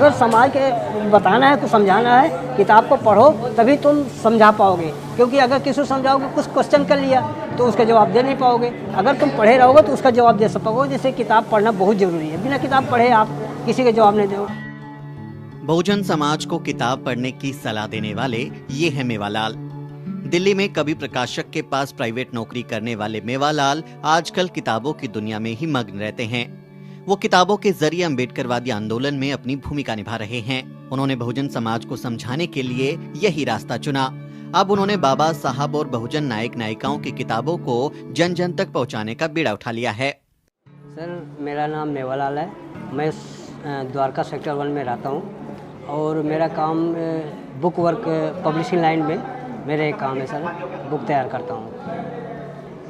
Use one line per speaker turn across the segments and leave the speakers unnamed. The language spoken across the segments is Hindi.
अगर समाज के बताना है, कुछ समझाना है, किताब को पढ़ो तभी तुम समझा पाओगे। क्योंकि अगर किसी को समझाओगे, कुछ क्वेश्चन कर लिया तो उसका जवाब दे नहीं पाओगे। अगर तुम पढ़े रहोगे तो उसका जवाब दे सकोगे। जैसे किताब पढ़ना बहुत ज़रूरी है, बिना किताब पढ़े आप किसी का जवाब नहीं दो।
बहुजन समाज को किताब पढ़ने की सलाह देने वाले ये है मेवालाल। दिल्ली में कवि प्रकाशक के पास प्राइवेट नौकरी करने वाले मेवालाल आजकल किताबों की दुनिया में ही मग्न रहते हैं। वो किताबों के जरिए अम्बेडकरवादी आंदोलन में अपनी भूमिका निभा रहे हैं। उन्होंने बहुजन समाज को समझाने के लिए यही रास्ता चुना। अब उन्होंने बाबा साहब और बहुजन नायक नायिकाओं की किताबों को जन जन तक पहुंचाने का बीड़ा उठा लिया है।
सर, मेरा नाम मेवालाल है। मैं द्वारका सेक्टर 1 में रहता हूँ और मेरा काम बुक वर्क पब्लिशिंग लाइन में मेरा एक काम है सर, बुक तैयार करता हूँ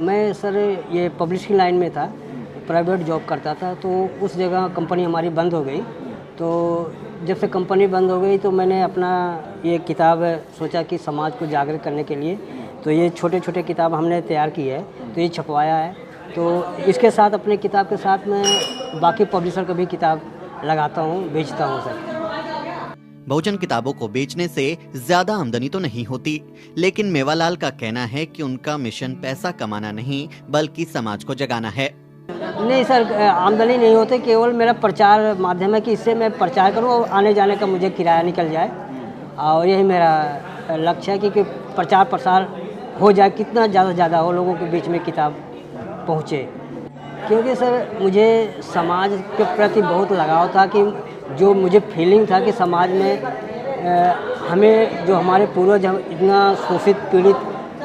मैं। सर ये पब्लिशिंग लाइन में था, प्राइवेट जॉब करता था, तो उस जगह कंपनी हमारी बंद हो गई। तो जब से कंपनी बंद हो गई तो मैंने अपना ये किताब सोचा कि समाज को जागरूक करने के लिए, तो ये छोटे छोटे किताब हमने तैयार की है, तो ये छपवाया है। तो इसके साथ अपने किताब के साथ मैं बाकी पब्लिशर को भी किताब लगाता हूँ, बेचता हूँ सर।
बहुजन किताबों को बेचने से ज्यादा आमदनी तो नहीं होती, लेकिन मेवालाल का कहना है कि उनका मिशन पैसा कमाना नहीं बल्कि समाज को जगाना है।
नहीं सर, आमदनी नहीं होती, केवल मेरा प्रचार माध्यम है कि इससे मैं प्रचार करूं और आने जाने का मुझे किराया निकल जाए। और यही मेरा लक्ष्य है कि प्रचार प्रसार हो जाए, कितना ज़्यादा हो, लोगों के बीच में किताब पहुँचे। क्योंकि सर मुझे समाज के प्रति बहुत लगाव था कि जो मुझे फीलिंग था कि समाज में हमें जो हमारे पूर्वज इतना शोषित पीड़ित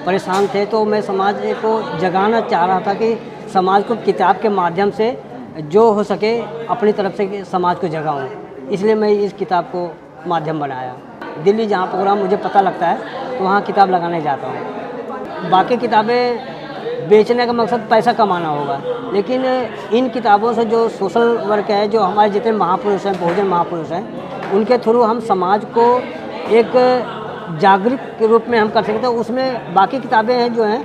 परेशान थे, तो मैं समाज को जगाना चाह रहा था कि समाज को किताब के माध्यम से जो हो सके अपनी तरफ से समाज को जगाऊं। इसलिए मैं इस किताब को माध्यम बनाया। दिल्ली जहाँ प्रोग्राम मुझे पता लगता है तो वहाँ किताब लगाने जाता हूँ। बाकी किताबें बेचने का मकसद पैसा कमाना होगा, लेकिन इन किताबों से जो सोशल वर्क है, जो हमारे जितने महापुरुष हैं, बहुजन महापुरुष हैं, उनके थ्रू हम समाज को एक जागरूक के रूप में हम कर सकते हैं। उसमें बाकी किताबें हैं जो हैं,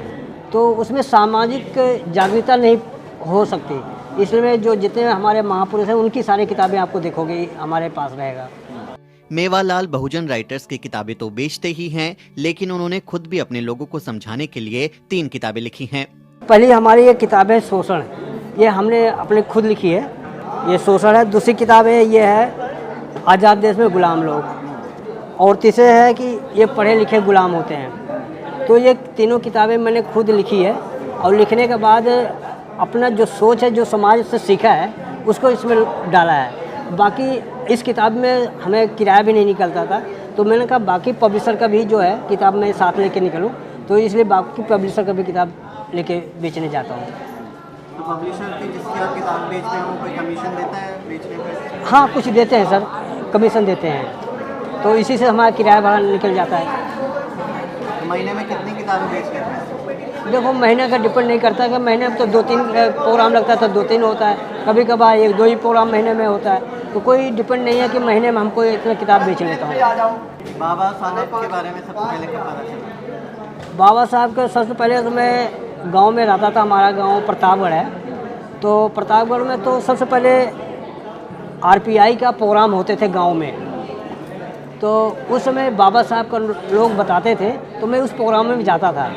तो उसमें सामाजिक जागरूकता नहीं हो सकती। इसलिए जो जितने हमारे महापुरुष हैं उनकी सारी किताबें आपको देखोगे हमारे पास रहेगा।
मेवालाल बहुजन राइटर्स की किताबें तो बेचते ही हैं, लेकिन उन्होंने खुद भी अपने लोगों को समझाने के लिए 3 किताबें लिखी हैं।
पहली हमारी ये किताब है शोषण, ये हमने अपने खुद लिखी है, ये शोषण है। दूसरी किताब है, ये है आज़ाद देश में गुलाम लोग। और तीसरे है कि ये पढ़े लिखे गुलाम होते हैं। तो ये तीनों किताबें मैंने खुद लिखी है और लिखने के बाद अपना जो सोच है, जो समाज से सीखा है, उसको इसमें डाला है। बाकी इस किताब में हमें किराया भी नहीं निकलता था, तो मैंने कहा बाकी पब्लिशर का भी जो है किताब में साथ लेके निकलूं, तो इसलिए बाकी पब्लिशर का भी किताब लेके बेचने जाता हूँ।
तो पब्लिशर की जिसकी आप किताब बेचते हैं वो कोई कमीशन देता है बेचने का?
हाँ, कुछ देते हैं सर, कमीशन देते हैं, तो इसी से हमारा किराया भाड़ा निकल जाता है।
तो महीने में कितनी किताबें बेच लेते हैं?
देखो, महीने का डिपेंड नहीं करता कि महीने में तो 2-3 प्रोग्राम लगता है तो 2-3 होता है, कभी कभार 1-2 ही प्रोग्राम महीने में होता है। तो कोई डिपेंड नहीं है कि महीने में हमको इतना किताब बेच लेता हूँ।
बाबा साहब के बारे में सबसे पहले कब पता चला?
बाबा साहब का सबसे पहले तो मैं गांव में रहता था, हमारा गांव प्रतापगढ़ है। तो प्रतापगढ़ में तो सबसे पहले आरपीआई का प्रोग्राम होते थे गांव में, तो उस समय बाबा साहब का लोग बताते थे, तो मैं उस प्रोग्राम में जाता था।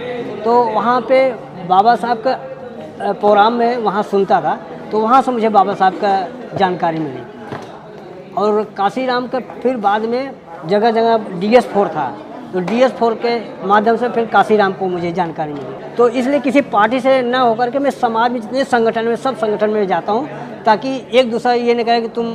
तो वहाँ पे बाबा साहब का प्रोग्राम में वहाँ सुनता था, तो वहाँ से मुझे बाबा साहब का जानकारी मिली। और काशीराम का फिर बाद में जगह जगह DS4 था, तो DS4 के माध्यम से फिर काशीराम को मुझे जानकारी मिली। तो इसलिए किसी पार्टी से ना होकर के मैं समाज में जितने संगठन में, सब संगठन में जाता हूँ, ताकि एक दूसरा ये नहीं कहे कि तुम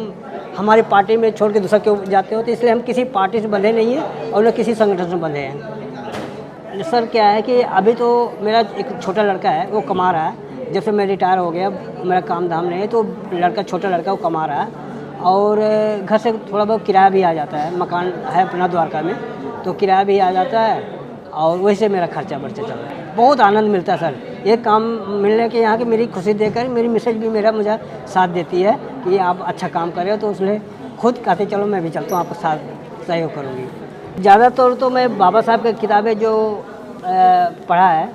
हमारी पार्टी में छोड़ के दूसरा क्यों जाते हो। तो इसलिए हम किसी पार्टी से बंधे नहीं हैं और न किसी संगठन से बंधे हैं। सर क्या है कि अभी तो मेरा एक छोटा लड़का है, वो कमा रहा है। जब से मैं रिटायर हो गया, मेरा काम धाम नहीं है, तो लड़का, छोटा लड़का, वो कमा रहा है और घर से थोड़ा बहुत किराया भी आ जाता है। मकान है अपना द्वारका में, तो किराया भी आ जाता है और वही से मेरा खर्चा बर्चा चल रहा है। बहुत आनंद मिलता है सर ये काम मिलने के। यहाँ की मेरी खुशी देखकर मेरी मिसेज भी मुझे साथ देती है कि आप अच्छा काम कर रहे हो, तो उसने खुद कहते चलो मैं भी चलता हूँ, आपको साथ सहयोग करूँगी। ज़्यादातर तो मैं बाबा साहब की किताबें जो पढ़ा है,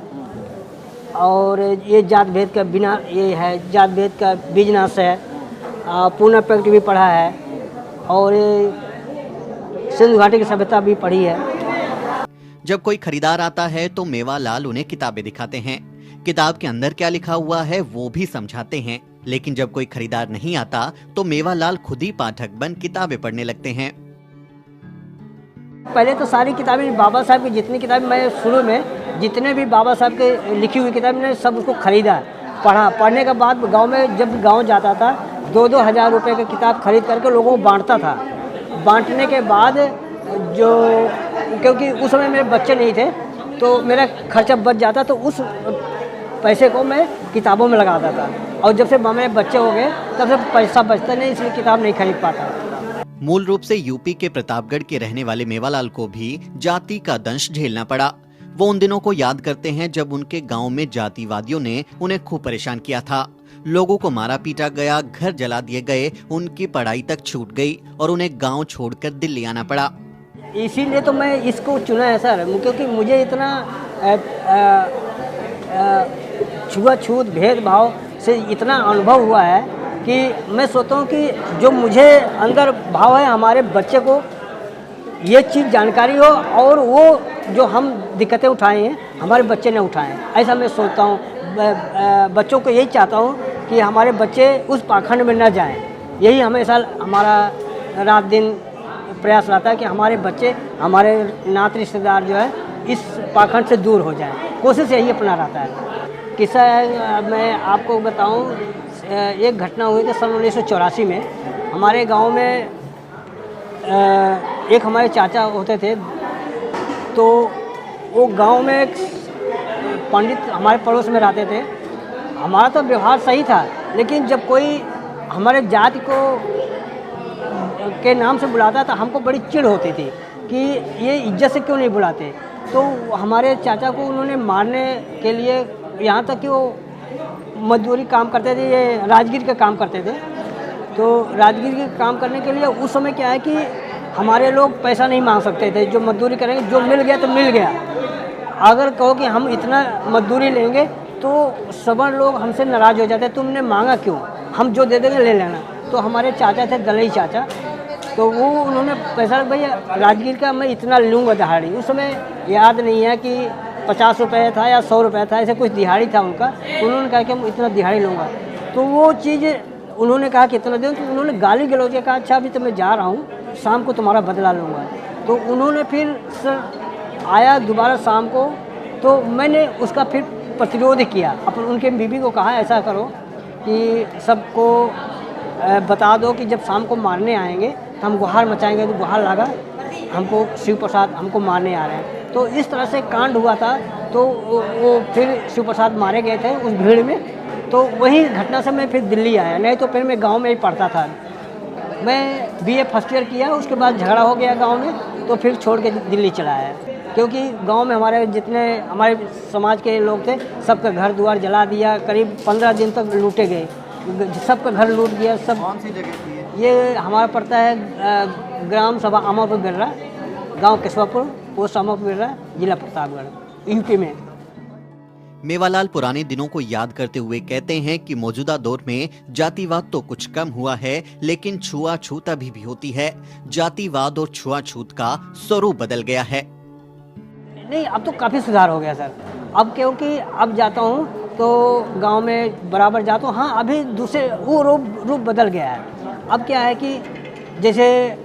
और ये जात भेद का बिना, ये है जात भेद का बिजनेस है, पूर्ण पैक्ट भी पढ़ा है, और ये सिंधु घाटी की सभ्यता भी पढ़ी है।
जब कोई खरीदार आता है तो मेवालाल उन्हें किताबें दिखाते हैं, किताब के अंदर क्या लिखा हुआ है वो भी समझाते हैं। लेकिन जब कोई खरीदार नहीं आता तो मेवालाल खुद ही पाठक बन किताबें पढ़ने लगते हैं।
पहले तो सारी किताबें बाबा साहब की जितनी किताबें मैं शुरू में जितने भी बाबा साहब के लिखी हुई किताबें मैंने सब उसको खरीदा, पढ़ा। पढ़ने के बाद गांव में जब गांव जाता था 2-2 हज़ार रुपये की किताब खरीद करके लोगों को बांटता था। बांटने के बाद जो, क्योंकि उस समय मेरे बच्चे नहीं थे तो मेरा खर्चा बच जाता, तो उस पैसे को मैं किताबों में लगाता था। और जब से मेरे बच्चे हो गए तब से पैसा बचता नहीं, इसलिए किताब नहीं खरीद पाता।
मूल रूप से यूपी के प्रतापगढ़ के रहने वाले मेवालाल को भी जाति का दंश झेलना पड़ा। वो उन दिनों को याद करते हैं जब उनके गांव में जातिवादियों ने उन्हें खूब परेशान किया था। लोगों को मारा पीटा गया, घर जला दिए गए, उनकी पढ़ाई तक छूट गई और उन्हें गांव छोड़कर दिल्ली आना पड़ा।
इसीलिए तो मैं इसको चुना है सर, क्योंकि मुझे इतना छुआछूत भेदभाव से इतना अनुभव हुआ है कि मैं सोचता हूँ कि जो मुझे अंदर भाव है हमारे बच्चे को ये चीज़ जानकारी हो और वो जो हम दिक्कतें उठाए हैं हमारे बच्चे ने उठाए हैं, ऐसा मैं सोचता हूँ। बच्चों को यही चाहता हूँ कि हमारे बच्चे उस पाखंड में न जाएं। यही हमेशा हमारा रात दिन प्रयास रहता है कि हमारे बच्चे, हमारे नात रिश्तेदार जो है इस पाखंड से दूर हो जाएं। कोशिश यही अपना रहता है। किस्सा मैं आपको बताऊं, एक घटना हुई थी सन 1984 में। हमारे गांव में एक हमारे चाचा होते थे, तो वो गांव में एक पंडित हमारे पड़ोस में रहते थे। हमारा तो व्यवहार सही था, लेकिन जब कोई हमारे जाति को के नाम से बुलाता था हमको बड़ी चिढ़ होती थी कि ये इज्जत से क्यों नहीं बुलाते। तो हमारे चाचा को उन्होंने मारने के लिए, यहाँ तक कि वो मजदूरी काम करते थे, ये राजगीर का काम करते थे। तो राजगीर के काम करने के लिए उस समय क्या है कि हमारे लोग पैसा नहीं मांग सकते थे, जो मजदूरी करेंगे, जो मिल गया तो मिल गया। अगर कहो कि हम इतना मजदूरी लेंगे तो सभी लोग हमसे नाराज़ हो जाते, तुमने मांगा क्यों, हम जो दे देंगे ले लेना। तो हमारे चाचा थे दलई चाचा, तो वो उन्होंने पैसा, भैया राजगीर का मैं इतना लूँगा दिहाड़ी। उस समय याद नहीं है कि 50 रुपये था या 100 रुपये था, ऐसे कुछ दिहाड़ी था उनका। उन्होंने कहा कि हम इतना दिहाड़ी लूँगा। तो वो चीज़ उन्होंने कहा कितना दें, तो उन्होंने गाली गलौज के कहा अच्छा अभी तो मैं जा रहा हूँ, शाम को तुम्हारा बदला लूँगा। तो उन्होंने फिर सर आया दोबारा शाम को, तो मैंने उसका फिर प्रतिरोध किया। अपन उनके बीबी को कहा ऐसा करो कि सबको बता दो कि जब शाम को मारने आएंगे तो हम गुहार मचाएंगे। तो गुहार लगा हमको शिव प्रसाद हमको मारने आ रहे हैं। तो इस तरह से कांड हुआ था। तो वो फिर शिव प्रसाद मारे गए थे उस भीड़ में। तो वही घटना से मैं फिर दिल्ली आया, नहीं तो फिर मैं गांव में ही पढ़ता था। मैं बीए फर्स्ट ईयर किया, उसके बाद झगड़ा हो गया गांव में, तो फिर छोड़ के दिल्ली चला आया। क्योंकि गांव में हमारे जितने हमारे समाज के लोग थे सबका घर द्वार जला दिया। करीब 15 दिन तक लूटे गए, सबका घर लूट गया सब।
कौन सी जगह थी
ये हमारा पड़ता है ग्राम सभा अमरपुर बिर्रा, गांव केशवापुर, पोस्ट अमरपुर बिर्रा, जिला प्रतापगढ़, यूपी में।
मेवालाल पुराने दिनों को याद करते हुए कहते हैं कि मौजूदा दौर में जातिवाद तो कुछ कम हुआ है, लेकिन छुआछूत अभी भी होती है। जातिवाद और छुआछूत का स्वरूप बदल गया है।
नहीं, अब तो काफ़ी सुधार हो गया सर। अब क्योंकि अब जाता हूँ तो गांव में बराबर जाता हूँ। हाँ, अभी दूसरे वो रूप बदल गया है। अब क्या है कि जैसे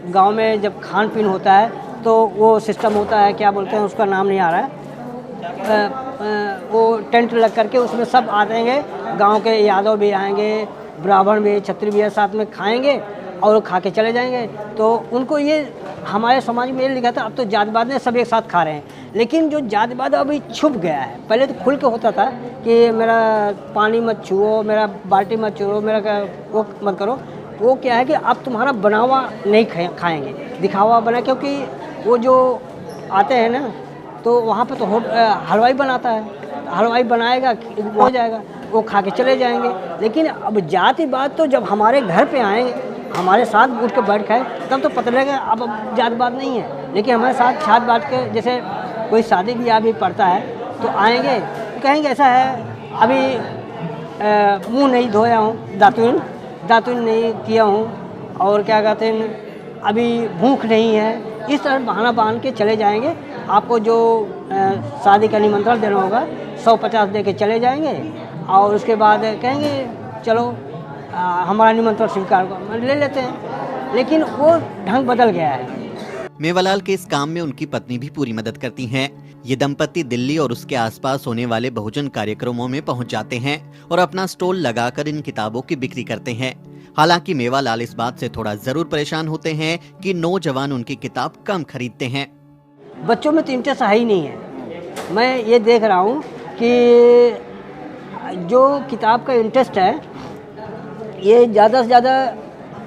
गांव में जब खान पीन होता है तो वो सिस्टम होता है, क्या बोलते हैं उसका नाम नहीं आ रहा है, वो टेंट लग करके उसमें सब आ जाएंगे, गांव के यादव भी आएंगे, ब्राह्मण भी, क्षत्रिय भी साथ में खाएंगे और खा के चले जाएंगे। तो उनको ये हमारे समाज में ये लिखा था अब तो जातिवाद ने सब एक साथ खा रहे हैं। लेकिन जो जातिवाद अभी छुप गया है, पहले तो खुल के होता था कि मेरा पानी मत छुओ, मेरा बाल्टी मत छुओ, मेरा वो मत करो। वो क्या है कि अब तुम्हारा बनावा नहीं खाएंगे, दिखावा बना। क्योंकि वो जो आते हैं ना तो वहाँ पे तो हलवाई बनाता है, हलवाई बनाएगा हो जाएगा, वो खा के चले जाएंगे। लेकिन अब जातिवाद तो जब हमारे घर पे आएंगे, हमारे साथ उठ के बैठ खाए, तब तो पता लगेगा अब जातिवाद नहीं है। लेकिन हमारे साथ छात बांट के, जैसे कोई शादी ब्याह भी पड़ता है तो आएंगे तो कहेंगे ऐसा है अभी मुंह नहीं धोया हूँ, दातुन नहीं किया हूँ, और क्या कहते हैं अभी भूख नहीं है, इस तरह बहाना बांध के चले जाएंगे। आपको जो शादी का निमंत्रण देना होगा 150 दे के चले जाएंगे और उसके बाद कहेंगे चलो हमारा निमंत्रण स्वीकार ले लेते हैं, लेकिन वो ढंग बदल गया है।
मेवालाल के इस काम में उनकी पत्नी भी पूरी मदद करती हैं। ये दंपति दिल्ली और उसके आसपास होने वाले बहुजन कार्यक्रमों में पहुंच जाते हैं और अपना स्टॉल लगाकर इन किताबों की बिक्री करते हैं। हालांकि मेवालाल इस बात से थोड़ा जरूर परेशान होते हैं कि नौजवान उनकी किताब कम खरीदते हैं।
बच्चों में तो इंटरेस्ट है ही नहीं है। मैं ये देख रहा हूँ कि जो किताब का इंटरेस्ट है ये ज़्यादा से ज़्यादा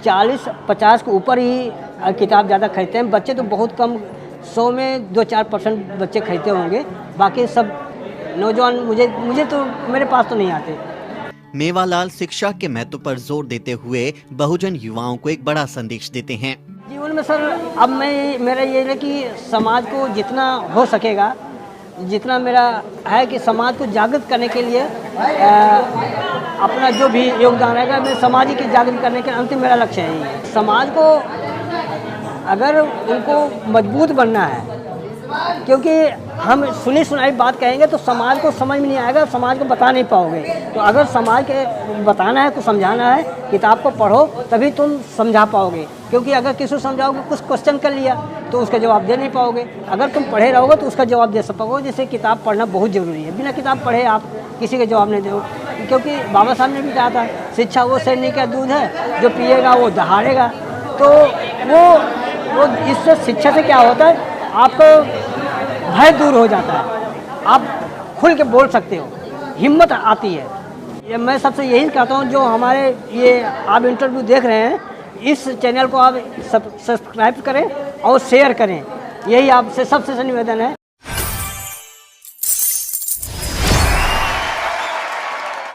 40-50 के ऊपर ही किताब ज़्यादा खरीदते हैं। बच्चे तो बहुत कम, 100 में 2-4% बच्चे खरीदते होंगे, बाकी सब नौजवान मुझे तो मेरे पास तो नहीं आते।
मेवालाल शिक्षा के महत्व पर जोर देते हुए बहुजन युवाओं को एक बड़ा संदेश देते हैं।
जीवन में सर अब मेरा ये है कि समाज को जितना हो सकेगा, जितना मेरा है कि समाज को जागृत करने के लिए अपना जो भी योगदान रहेगा, मैं समाज की जागृत करने के अंतिम मेरा लक्ष्य है ये। समाज को अगर उनको मजबूत बनना है, क्योंकि हम सुनी सुनाई बात कहेंगे तो समाज को समझ में नहीं आएगा, समाज को बता नहीं पाओगे। तो अगर समाज के बताना है, कुछ समझाना है, किताब को पढ़ो तभी तुम समझा पाओगे। क्योंकि अगर किसी को समझाओगे, कुछ क्वेश्चन कर लिया तो उसका जवाब दे नहीं पाओगे। अगर तुम पढ़े रहोगे तो उसका जवाब दे सकोगे। जैसे किताब पढ़ना बहुत ज़रूरी है, बिना किताब पढ़े आप किसी का जवाब नहीं दो। क्योंकि बाबा साहब ने भी कहा था, शिक्षा वो सैनिक का दूध है, जो पिएगा वो दहाड़ेगा। तो वो इससे शिक्षा से क्या होता है, आपको भय दूर हो जाता है, आप खुल के बोल सकते हो, हिम्मत आती है। ये मैं सबसे यही कहता हूँ, जो हमारे ये आप इंटरव्यू देख रहे हैं, इस चैनल को आप सब्सक्राइब करें और शेयर करें। यही आपसे सबसे निवेदन है